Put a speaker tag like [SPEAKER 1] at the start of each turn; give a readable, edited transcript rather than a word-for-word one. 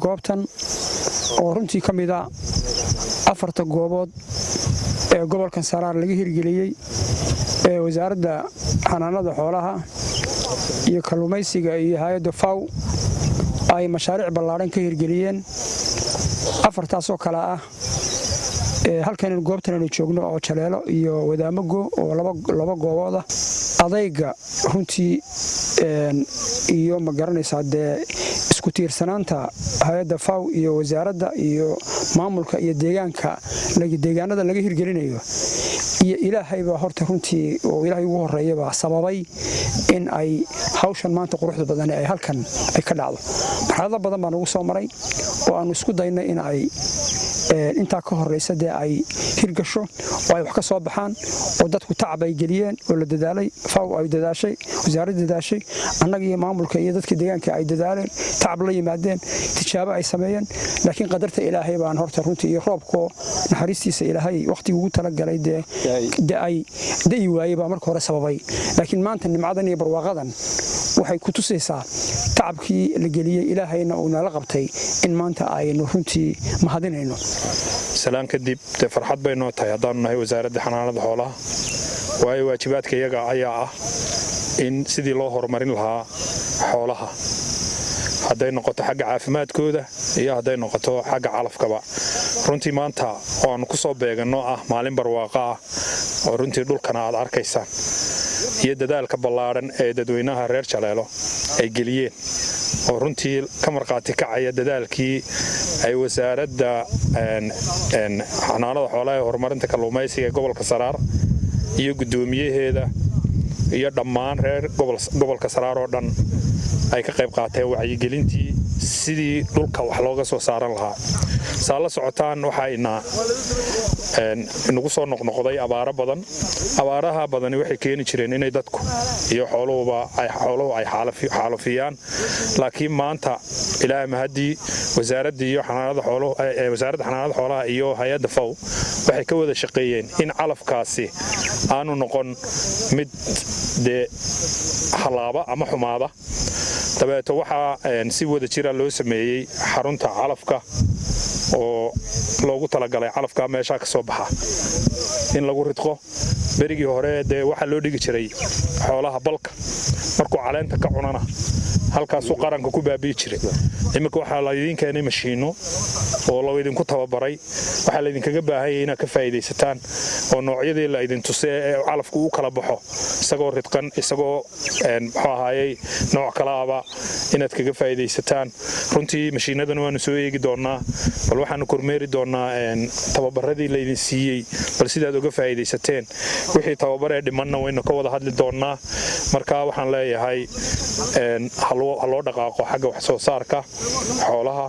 [SPEAKER 1] goobtan oo runtii ka mid ah afarta goobood ee gobolkan Saraar laga hirgeliyay ee wasaaradda xanaanada xoolaha iyo kalluumaysiga iyo hay'adda FAO ay mashaariic ballaaran ka hirgeliyeen afartaas oo kala ah halkan goobtan aynu joogno oo Jaleelo iyo Wadaamago oo laba goobood ah adayga runtii iyo ma garanaysaa isku tiirsanaanta hay'adda FAO iyo wasaaradda iyo maamulka iyo deegaanada laga hirgelinayo iyo Ilaahay baa horta runtii oo Ilaahay ugu horeeyay sababay in ay hawshan maanta quruxda badan ay halkan ay ka dhacdo marxalado badan baan ugu soo maray oo aan isku daynay in ay inta ka horeysa ay hirgasho oo ay wax ka soo baxaan oo dadku tacab ay geliyeen oo la dadaalay FAO ay dadaashay wasaaradda dadaashay annaga iyo maamulka iyo dadka deegaanka ay dadaaleen tacab la yimaadeen tijaabo ay sameeyeen laakiin qadarta Ilaahay baan horta runtii iyo roobko naxariistiisa Ilaahay waqtiga ugu tala galay ay waayay baa markii hore sababay laakiin maanta nimcadan iyo barwaaqadan waxay ku tusaysaa tacabkii la geliyay Ilaahayna uu nala qabtay in maanta aynu runtii mahadinayno
[SPEAKER 2] salaan kadib farxad bayno tahay hadaan nahay wasaaradda xanaanada xoolaha way waajibaadka iyaga ayaa ah in sidii loo horumarin lahaa xoolaha haday noqoto xagga caafimaadkooda iyo haday noqoto xagga calafkaba runtii maanta oo aan ku soo beegano ah maalin barwaaqo ah oo runtii dhulkana aad arkaysaan iyo dadaalka ballaaran ee dadweynaha reer Jaleelo ay geliyeen oo runtii ka marqaati kacaya dadaalkii ay wasaaradda xanaanada xoolaha ee horumarinta kalluumaysiga ee gobolka Saraar iyo gudoomiyaheeda iyo dhammaan reer gobolka Saraar oo dhan ay ka qayb qaateen wacyigelintii sidii dhulka wax looga soo saaran lahaa saala socotaan waxayna inagu soo noqnoqday abaaraha badan waxay keeni jireen inay dadku iyo xooluhu ay xaalufiyaan laakiin maanta Ilaahay mahadi wasaaradda xanaanada xoolaha iyo hay'adda FAO waxay ka wada shaqeeyeen in calafkaasi aanu noqon mid halaaba ama xumaada tabeeto waxa si wada jira loo sameeyay xarunta calafka oo loogu talagalay calafka meesha ka soo baxa in lagu ridqo berigii hore waxa loo dhigi jiray xoolaha balka markuu caleenta ka cunana halkaas uu qaranka ku baabi'i jiray imika waxa la idin keenay mashiino oo loo idin ku tababaray waxa la idin kaga baahay inaad ka faa'iideysataan oo noocyadii la idin tusay calafku uu kala baxo isagoo ridqan isagoo waxaayay nooc kala aba inaad kaga faa'iideysataan runtii mashiinadan waanu soo eegi doonaa bal waxaanu kormeeri doonaa tababaradii la idin siiyay bal sidaad uga faa'iideysateen wixii tababar ee dhimanna waynu ka wada hadli doonaa marka waxaan leeyahay hal loo dhaqaaqo xagga wax soo saarka xoolaha